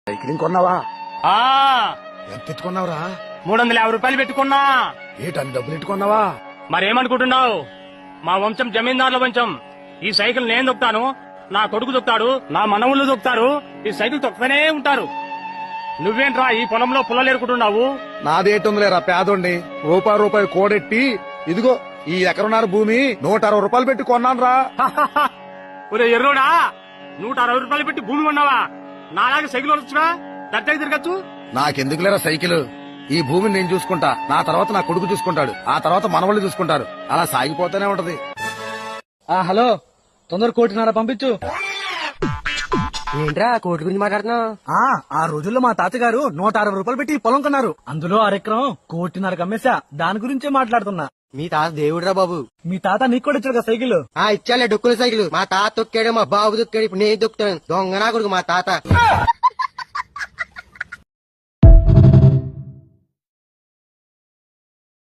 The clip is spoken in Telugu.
సైకిల్ కొన్నావా? ఆ ఎంత ఎత్తుకున్నావురా? 350 రూపాయలు పెట్టుకున్నా. ఏటన్ని డబ్బులు ఎట్టుకున్నావా? మరేమనుకుంటున్నావు? మా వంశం జమీందారుల వంశం. ఈ సైకిల్ నేను దొక్కుతాను, నా కొడుకు దొక్కుతాడు, నా మనవుళ్ళు దొక్కుతారు. ఈ సైకిల్ తొక్కుతూనే ఉంటారు. నువ్వేంట్రా ఈ పొలంలో పుల్లలేరుకుంటున్నావు? నాదేటుందిలేరా పేదోండి. రూపాయి కోడెట్టి ఇదిగో ఈ ఎకరన్నర భూమి 160 రూపాయలు పెట్టి కొన్నాను రా. ఒరే ఎర్రోడా, 160 రూపాయలు పెట్టి భూమి కొన్నావా? నాలాగే సైకిల్ వచ్చుగా, దర్జాకి తిరగచ్చు. నాకెందుకులేరా సైకిల్? ఈ భూమిని నేను చూసుకుంటా, నా తర్వాత నా కొడుకు చూసుకుంటాడు, ఆ తర్వాత మనవాళ్ళు చూసుకుంటారు. అలా సాగిపోతూనే ఉంటది. హలో, తొందర 1.5 పంపించు. ఏంట్రా కోటి గురించి మాట్లాడుతున్నావు? ఆ రోజుల్లో మా తాతగారు 160 రూపాయలు పెట్టి పొలం కొన్నారు. అందులో అరెకరం 1.5 అమ్మేశా. దాని గురించే మాట్లాడుతున్నా. మీ తాత దేవుడురా బాబు. మీ తాత నీకు కూడా ఇచ్చాడు కదా సైకిల్? ఇచ్చాలే డొక్కుల సైకిల్. మా తాత తొక్కాడు, మా బాబు తొక్కాడు, ఇప్పుడు నేను తొక్కుతాను. దొంగ నా కొడుకు మా తాత.